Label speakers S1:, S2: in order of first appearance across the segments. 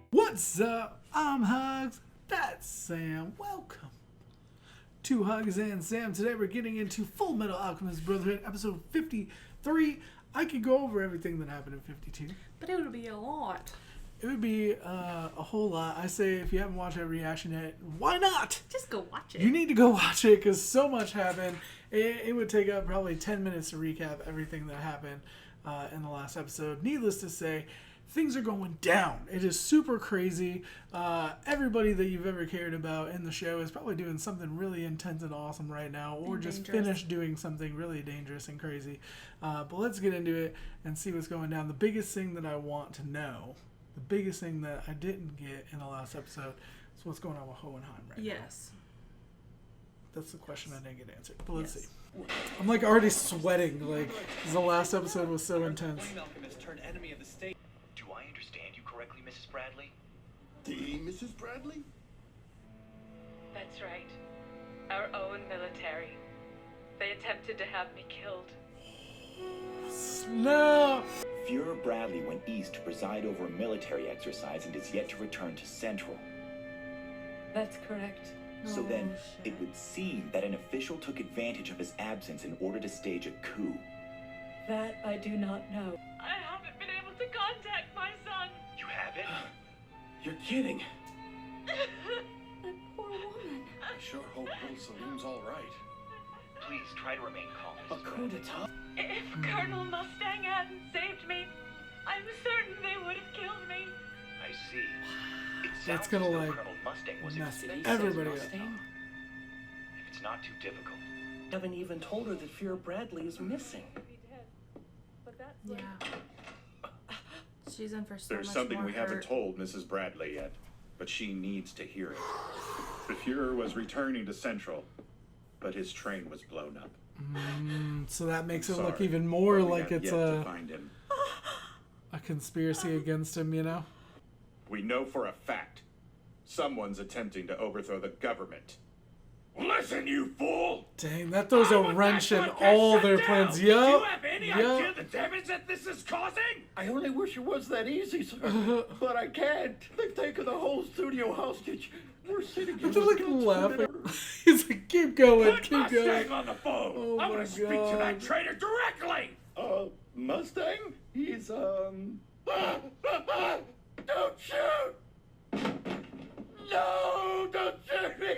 S1: What's up? I'm HUGZ, that's Sam. Welcome to HUGZ and Sam. Today we're getting into Fullmetal Alchemist Brotherhood, episode 53. I could go over everything that happened in 52.
S2: But it would be a lot.
S1: It would be a whole lot. I say if you haven't watched that reaction yet, why not?
S2: Just go watch it.
S1: You need to go watch it because so much happened. It would take up probably 10 minutes to recap everything that happened in the last episode. Needless to say, things are going down. It is super crazy. Everybody that you've ever cared about in the show is probably doing something really intense and awesome right now, or just finished doing something really dangerous and crazy. But let's get into it and see what's going down. The biggest thing that I want to know, the biggest thing that I didn't get in the last episode, is what's going on with Hohenheim right now.
S2: Yes.
S1: That's the question I didn't get answered. But let's see. I'm like already sweating, like, because the last episode was so intense.
S3: Alchemist turned enemy of the state. Do I understand you correctly, Mrs. Bradley?
S4: The Mrs. Bradley?
S5: That's right. Our own military. They attempted to have me killed.
S1: No!
S6: Fuhrer Bradley went east to preside over a military exercise and is yet to return to Central.
S5: That's correct.
S6: So then, it would seem that an official took advantage of his absence in order to stage a coup.
S5: That I do not know. I haven't been able to contact my son.
S3: You haven't?
S4: You're kidding.
S5: That poor woman.
S4: I sure hope little Salim's all right.
S3: Please try to remain calm.
S4: A coup d'etat?
S5: If Colonel Mustang hadn't saved me, I'm certain they would have killed me.
S3: I see. It
S1: That's
S3: sounds
S1: gonna,
S3: as though
S1: like,
S3: Colonel Mustang was
S1: mess
S3: expecting
S1: everybody up.
S3: Mustang. If it's not too difficult.
S7: Haven't even told her that Fuhrer Bradley is missing.
S5: But that's
S2: Yeah. She's in for so
S8: There's
S2: much
S8: something
S2: more
S8: we haven't
S2: hurt.
S8: told Mrs. Bradley yet, but she needs to hear it. The Fuhrer was returning to Central, but his train was blown up.
S1: So that makes it
S8: Sorry,
S1: look even more
S8: but we
S1: like
S8: have
S1: it's
S8: yet to find him.
S1: a conspiracy against him, you know?
S8: We know for a fact someone's attempting to overthrow the government.
S4: Listen, you fool!
S1: Dang, that throws a wrench in all their plans.
S4: Do you
S1: Yup.
S4: have any
S1: Yup.
S4: idea the damage that this is causing? I only wish it was that easy, sir. But I can't. They've taken the whole studio hostage. We're sitting here
S1: They're like
S4: with guns
S1: laughing.
S4: pointed at
S1: He's like, keep going,
S4: Put
S1: keep
S4: Mustang
S1: going.
S4: on the phone.
S1: Oh
S4: I'm
S1: my
S4: gonna speak to that
S1: God.
S4: traitor directly. Mustang? He's Don't shoot! No, don't shoot me!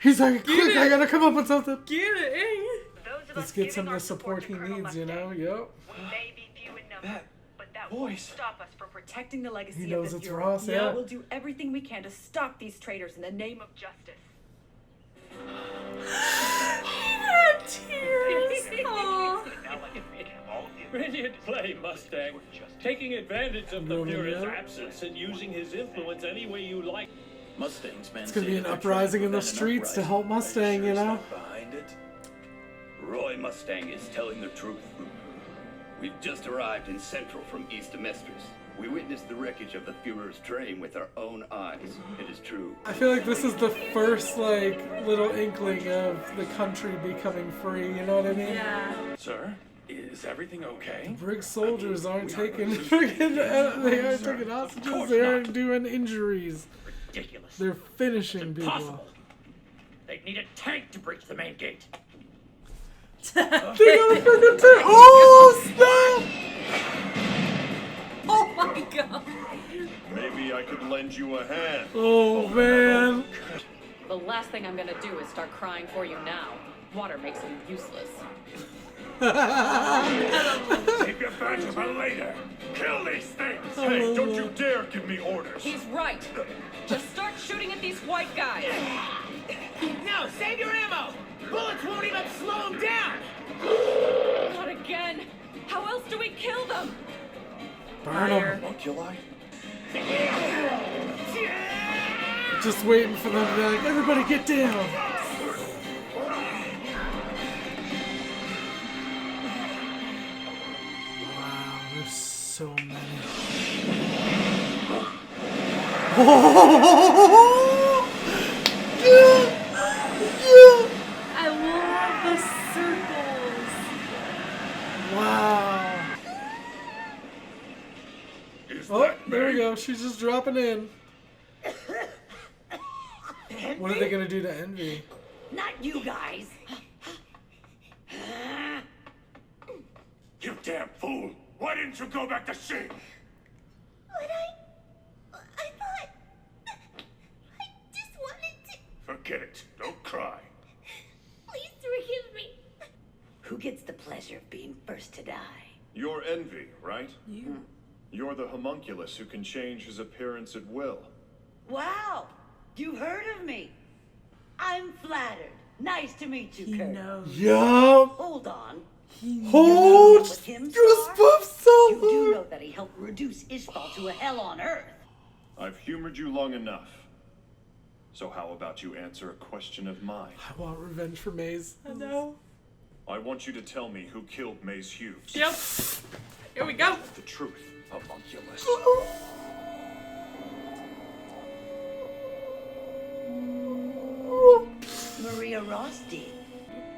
S1: He's like, quick, I gotta come up with something.
S2: Get it!
S5: Those of
S1: Let's
S5: us
S1: get
S5: giving
S1: some of
S5: our
S1: the support he
S5: Colonel
S1: needs, you know?
S5: Mustang.
S1: Yup.
S5: We may be few in number,
S4: That
S5: but that won't
S4: voice.
S5: stop us from protecting the legacy
S1: He
S5: of
S1: knows
S5: the
S1: it's
S5: Fuhrer.
S1: Ross, yeah.
S5: We'll do everything we can to stop these traitors in the name of justice.
S2: Tears. Aw.
S3: Now I can recap all of the
S9: Brilliant play, Mustang. Taking advantage of the
S1: Go ahead,
S9: Fuhrer's
S1: yeah.
S9: absence and using his influence any way you like.
S4: Mustang's men
S1: It's gonna
S4: say
S1: be an
S4: they're
S1: uprising
S4: trying
S1: in the
S4: prevent an
S1: streets to
S4: uprising.
S1: help
S4: Are
S1: Mustang,
S4: sure
S1: you
S4: he's
S1: know?
S4: not behind it?
S10: Roy Mustang is telling the truth. We've just arrived in Central from East Amestris. We witnessed the wreckage of the Fuhrer's train with our own eyes. It is true.
S1: I feel like this is the first, like, little inkling of the country becoming free, you know what I mean?
S2: Yeah.
S4: Sir, is everything okay?
S1: Brick soldiers aren't
S4: we are
S1: taking,
S4: going to
S1: they aren't
S4: Sir,
S1: taking
S4: of
S1: hostages,
S4: course
S1: they
S4: not.
S1: aren't doing injuries.
S4: Ridiculous.
S1: They're finishing
S4: Impossible.
S1: people.
S4: They'd need a tank to breach the main gate.
S1: They got a freaking tank! Oh, snap!
S2: Oh my god.
S8: Maybe I could lend you a hand.
S1: Oh, man.
S5: The last thing I'm gonna do is start crying for you now. Water makes you useless.
S4: Keep your badge for later. Kill these things. Hey, don't you dare give me orders.
S5: He's right. Just start shooting at these white guys.
S7: No, save your ammo! Bullets won't even slow him down!
S5: Not again. How else do we kill them?
S1: Burn them.
S4: Homunculi?
S1: Just waiting for them to be like, everybody get down. Wow, there's so many.
S2: I love the circle.
S1: Oh, there we go. She's just dropping in. What are they gonna do to Envy?
S11: Not you guys.
S4: You damn fool! Why didn't you go back to sea?
S11: But I thought... I just wanted to...
S4: Forget it. Don't cry.
S11: Please forgive me. Who gets the pleasure of being first to die?
S12: You're Envy, right?
S2: You.
S12: You're the homunculus who can change his appearance at will.
S11: Wow! You heard of me. I'm flattered. Nice to meet you,
S2: He
S11: Kurt.
S2: knows.
S1: Yup.
S11: Hold on.
S1: Hold.
S11: With him,
S1: Goosebumps so
S11: You do
S1: hard.
S11: know that he helped reduce Ishbal to a hell on Earth.
S12: I've humored you long enough. So how about you answer a question of mine?
S1: I want revenge for Maze. I know.
S12: I want you to tell me who killed Maze Hughes.
S2: Yep. Here we go.
S12: The truth, homunculus.
S11: Maria Ross did.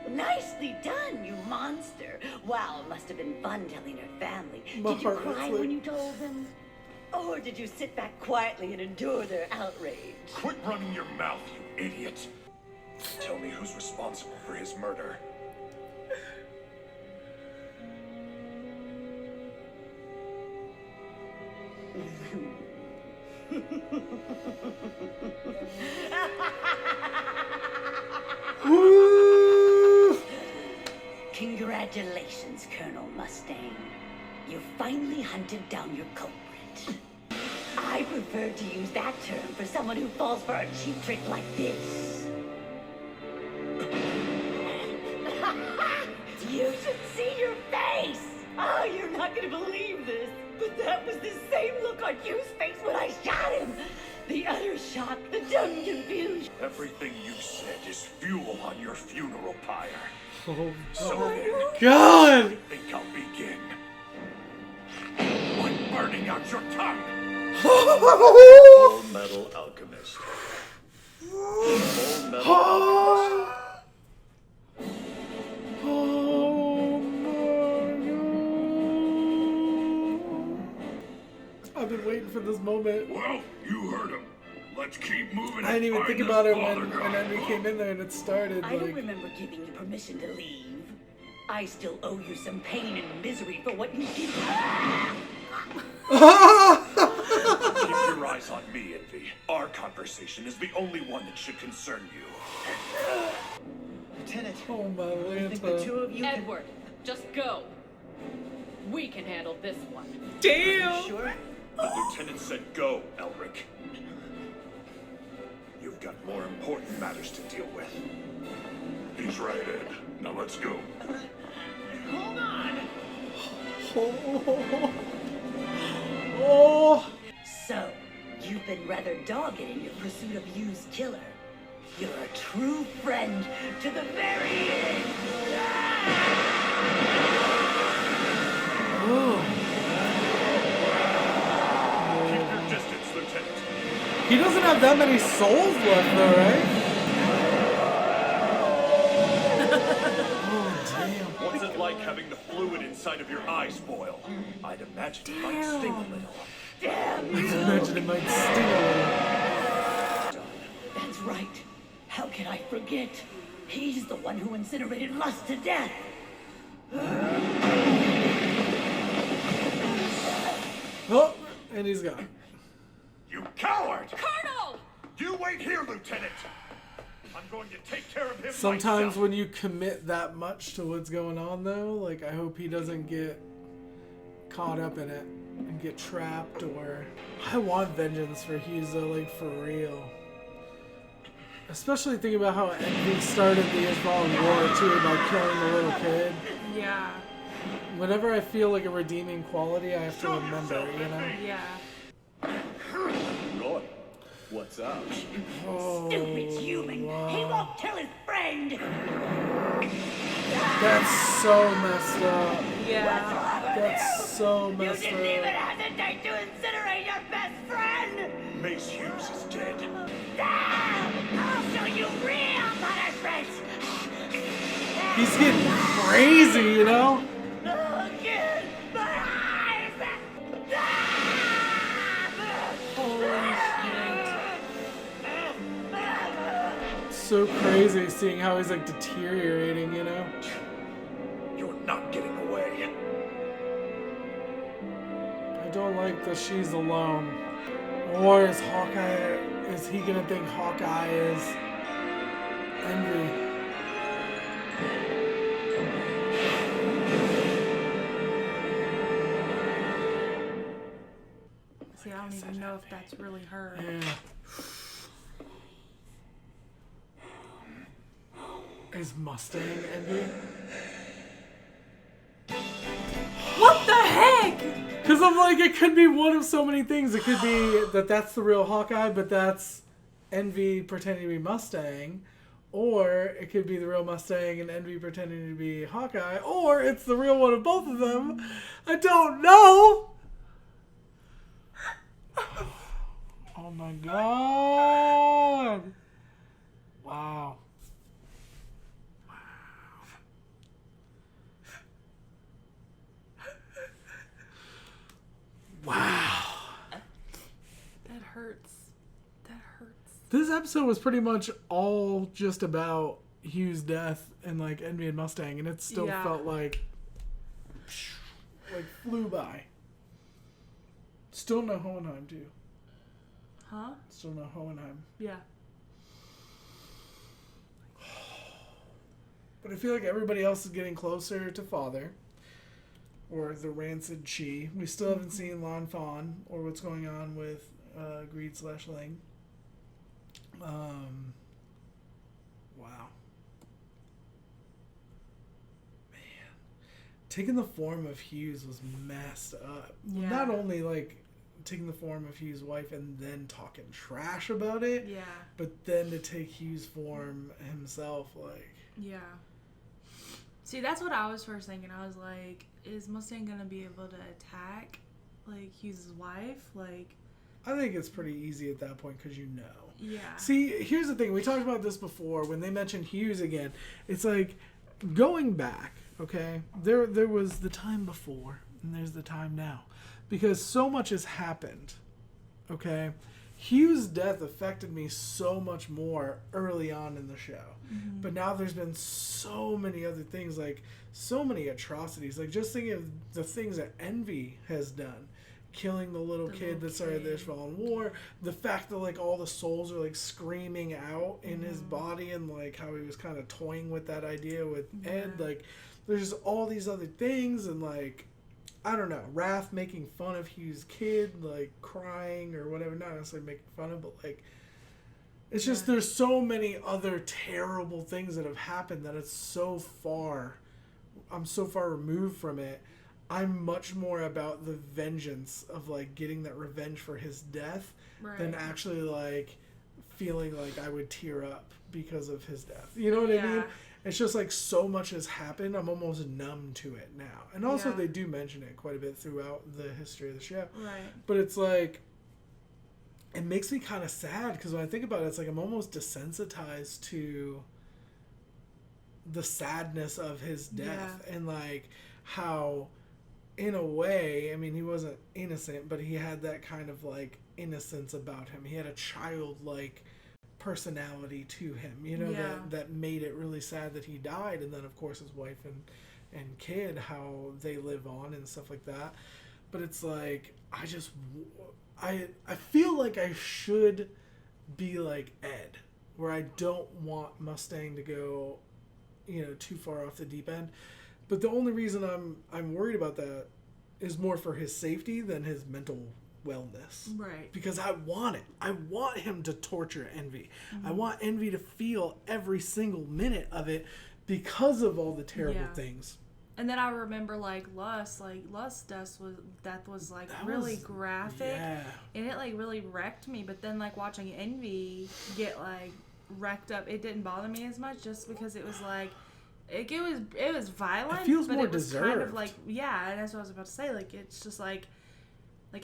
S11: Nicely done, you monster. Wow, it must have been fun telling her family.
S1: My
S11: Did you
S1: heart
S11: cry
S1: is like-
S11: when you told them? Or did you sit back quietly and endure their outrage?
S4: Quit running your mouth, you idiot. Tell me who's responsible for his murder.
S1: Woo!
S11: Congratulations, Colonel Mustang. You finally hunted down your culprit. I prefer to use that term for someone who falls for a cheap trick like this. You should see your face! Oh, you're not gonna believe this, but that was the same look on Hugh's face when I shot him! The utter shock, the dumb confusion.
S4: Everything you said is fuel on your funeral pyre.
S1: Oh,
S4: So then,
S1: God!
S4: I think I'll begin. By burning out your tongue!
S12: Fullmetal Alchemist. Fullmetal Alchemist.
S1: Oh my God. I've been waiting for this moment.
S4: Well, you heard him. Let's keep moving.
S1: I didn't even
S4: and
S1: think
S4: find
S1: about
S4: this
S1: it when
S4: father
S1: Envy
S4: guy.
S1: came in there and it started.
S11: I don't
S1: Like,
S11: remember giving you permission to leave. I still owe you some pain and misery for what you did.
S4: Keep your eyes on me, Envy. Our conversation is the only one that should concern you.
S7: Lieutenant,
S1: oh my
S7: I think the two
S1: Lanta.
S7: of you can...
S5: Edward, just go. We can handle this one.
S2: Damn.
S7: Sure?
S4: The lieutenant said go, Elric. You've got more important matters to deal with. He's right, Ed. Now let's go.
S7: Hold on!
S1: Oh. Oh.
S11: So, you've been rather dogged in your pursuit of Hugh's killer. You're a true friend to the very end.
S4: Keep your distance, Lieutenant.
S1: He doesn't have that many souls left though, right? Oh, damn.
S4: What's it like having the fluid inside of your eye spoil? I'd imagine it might sting a little.
S11: Damn
S1: I
S11: you!
S1: imagine it might sting a little.
S11: That's right. How can I forget? He's the one who incinerated Lust to death.
S1: Oh, and he's gone.
S4: You coward!
S5: Colonel!
S4: You wait here, Lieutenant! I'm going to take care of him
S1: Sometimes
S4: myself.
S1: when you commit that much to what's going on though, like I hope he doesn't get caught up in it and get trapped, or I want vengeance for Hughes though, like for real. Especially thinking about how Envy started the Ishbal War too by killing the little kid.
S2: Yeah.
S1: Whenever I feel like a redeeming quality, I have to remember, you know?
S2: Yeah.
S12: Roy, what's up?
S1: Oh,
S11: Stupid human. He
S1: wow.
S11: won't tell his friend.
S1: That's so messed up.
S2: Yeah.
S1: That's so
S11: You
S1: messed
S11: didn't even
S1: up.
S11: hesitate to incinerate your best friend.
S4: Mace Hughes is dead.
S11: Ah, I'll show you real punishment.
S1: He's getting crazy, you know?
S11: Look in my eyes. Ah!
S1: so crazy seeing how he's like deteriorating, you know?
S4: You're not getting away.
S1: I don't like that she's alone. Or is Hawkeye, is he gonna think Hawkeye is Envy?
S2: See, I don't even know if that's really her.
S1: Yeah. Is Mustang Envy?
S2: What the heck?
S1: Because I'm like, it could be one of so many things. It could be that that's the real Hawkeye, but that's Envy pretending to be Mustang. Or it could be the real Mustang and Envy pretending to be Hawkeye. Or it's the real one of both of them. I don't know. Oh my god. Wow. Wow.
S2: That hurts. That hurts.
S1: This episode was pretty much all just about Hugh's death and like Envy and Mustang, and it still felt like flew by. Still no Hohenheim too.
S2: Huh?
S1: Still no Hohenheim.
S2: Yeah.
S1: But I feel like everybody else is getting closer to Father. Or the rancid Chi. We still haven't seen Lan Fan or what's going on with Greed/Ling. Wow. Man. Taking the form of Hughes was messed up.
S2: Yeah.
S1: Not only like taking the form of Hughes' wife and then talking trash about it.
S2: Yeah.
S1: But then to take Hughes' form himself, like.
S2: Yeah. See, that's what I was first thinking. I was like, is Mustang gonna be able to attack, like, Hughes' wife? Like,
S1: I think it's pretty easy at that point because you know.
S2: yeah.
S1: See, here's the thing. We talked about this before when they mentioned Hughes again. It's like going back, okay? There was the time before and there's the time now. Because so much has happened, okay? Hughes' death affected me so much more early on in the show. Mm-hmm. But now there's been so many other things, like so many atrocities. Like just thinking of the things that Envy has done. Killing the little kid that started the Ishvalan War. The fact that like all the souls are like screaming out in his body, and like how he was kind of toying with that idea with Ed. Like there's just all these other things, and like I don't know, Raph making fun of Hugh's kid, like crying or whatever. Not necessarily making fun of, but like it's just there's so many other terrible things that have happened that it's so far. I'm so far removed from it. I'm much more about the vengeance of like getting that revenge for his death than actually like feeling like I would tear up because of his death. You know what I mean? It's just like so much has happened. I'm almost numb to it now. And also they do mention it quite a bit throughout the history of the show.
S2: Right.
S1: But it's like, it makes me kind of sad because when I think about it, it's like I'm almost desensitized to the sadness of his death and like how, in a way, I mean, he wasn't innocent, but he had that kind of like innocence about him. He had a childlike personality to him, you know, that made it really sad that he died. And then of course his wife and kid, how they live on and stuff like that. But it's like I feel like I should be like Ed, where I don't want Mustang to go, you know, too far off the deep end. But the only reason I'm worried about that is more for his safety than his mental wellness. Right. Because I want it. I want him to torture Envy. Mm-hmm. I want Envy to feel every single minute of it because of all the terrible things.
S2: And then I remember Lust's death was like that really graphic. Yeah. And it like really wrecked me. But then like watching Envy get like wrecked up, it didn't bother me as much just because it was like it was violent.
S1: It feels
S2: but
S1: more
S2: it was
S1: deserved.
S2: kind of like and that's what I was about to say. Like it's just like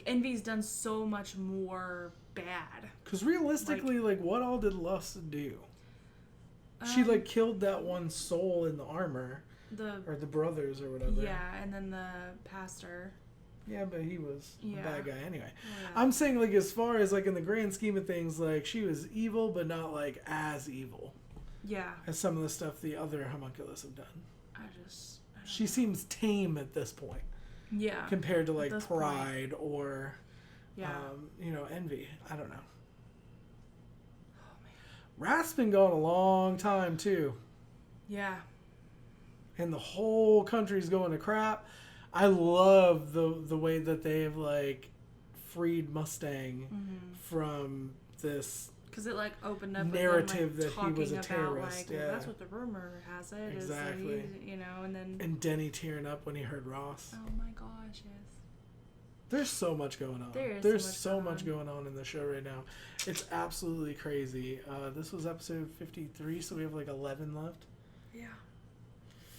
S2: Envy's done so much more bad.
S1: Because realistically, like what all did Lust do? She like killed that one soul in the armor. Or the brothers or whatever.
S2: Yeah, and then the pastor.
S1: Yeah, but he was a bad guy anyway.
S2: Yeah.
S1: I'm saying like as far as like in the grand scheme of things, like she was evil but not like as evil.
S2: Yeah.
S1: as some of the stuff the other homunculus have done.
S2: I
S1: She seems tame at this point.
S2: Yeah.
S1: Compared to like Pride or, you know, Envy. I don't know. Wrath's been going a long time too.
S2: Yeah.
S1: And the whole country's going to crap. I love the way that they have like freed Mustang from this
S2: because it like opened up
S1: narrative
S2: them, like,
S1: that he was a terrorist.
S2: Like, well, that's what the rumor has it.
S1: Exactly.
S2: Is that you know, and then
S1: Denny tearing up when he heard Ross.
S2: Oh my gosh, yes.
S1: There's so much going on. There's so much going on in the show right now. It's absolutely crazy. This was episode 53, so we have like 11 left.
S2: Yeah.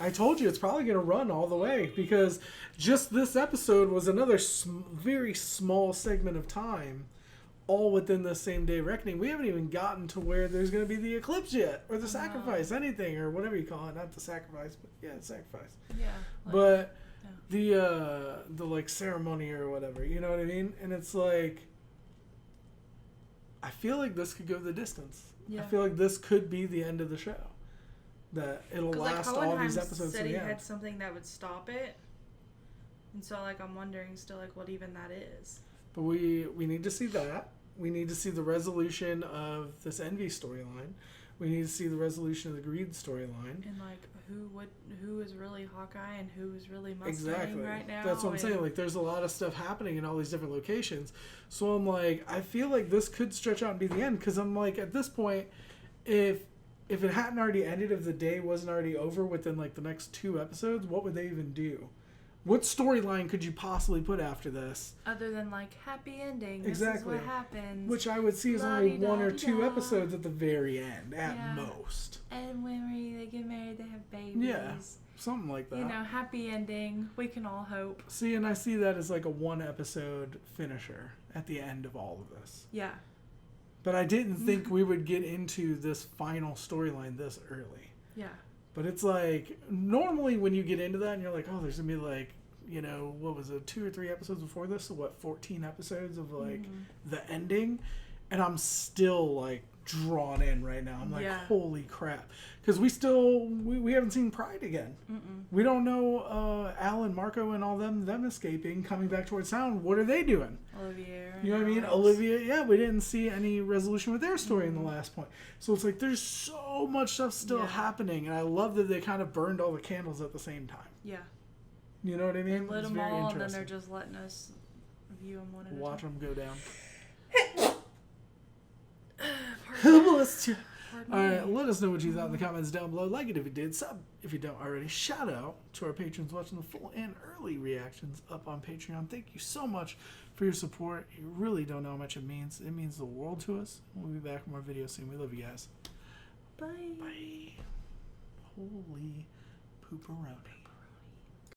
S1: I told you it's probably going to run all the way because just this episode was another very small segment of time, all within the same day reckoning. We haven't even gotten to where there's going to be the eclipse yet, or the sacrifice, anything, or whatever you call it. Not the sacrifice, but yeah, the sacrifice.
S2: Yeah.
S1: Like, but the like ceremony or whatever, you know what I mean? And it's like, I feel like this could go the distance. Yeah. I feel like this could be the end of the show. That it'll last like all these episodes.
S2: Said he had something that would stop it, and so like I'm wondering still like what even that is.
S1: But we need to see that. We need to see the resolution of this Envy storyline. We need to see the resolution of the Greed storyline.
S2: And like who is really Hawkeye and who is really Mustang right now.
S1: That's what I'm saying. Like there's a lot of stuff happening in all these different locations. So I'm like, I feel like this could stretch out and be the end because I'm like at this point, if it hadn't already ended, if the day wasn't already over within like the next 2 episodes, what would they even do? What storyline could you possibly put after this?
S2: Other than like happy ending.
S1: Exactly.
S2: This is what happens.
S1: Which I would see as only 1 or 2 episodes at the very end, at most.
S2: And when they get married, they have babies.
S1: Yeah, something like that.
S2: You know, happy ending. We can all hope.
S1: See, and I see that as like a 1 episode finisher at the end of all of this.
S2: Yeah.
S1: But I didn't think we would get into this final storyline this early.
S2: Yeah.
S1: But it's like, normally when you get into that and you're like, oh, there's going to be like, you know, what was it, 2 or 3 episodes before this? So what, 14 episodes of like the ending? And I'm still like drawn in right now. I'm like, holy crap. Because we haven't seen Pride again. We don't know Alan, Marco, and all them escaping, coming back towards town. What are they doing?
S2: Olivia.
S1: You know what I mean? Olivia, we didn't see any resolution with their story in the last point. So it's like there's so much stuff still happening. And I love that they kind of burned all the candles at the same time.
S2: Yeah.
S1: You know what I mean?
S2: They lit them all and then they're just letting us view them one at a time.
S1: Watch them go down. Alright, let us know what you thought in the comments down below. Like it if you did, sub if you don't already. Shout out to our patrons watching the full and early reactions up on Patreon. Thank you so much for your support. You really don't know how much it means. It means the world to us. We'll be back with more videos soon. We love you guys.
S2: Bye.
S1: Bye. Holy pooperoni.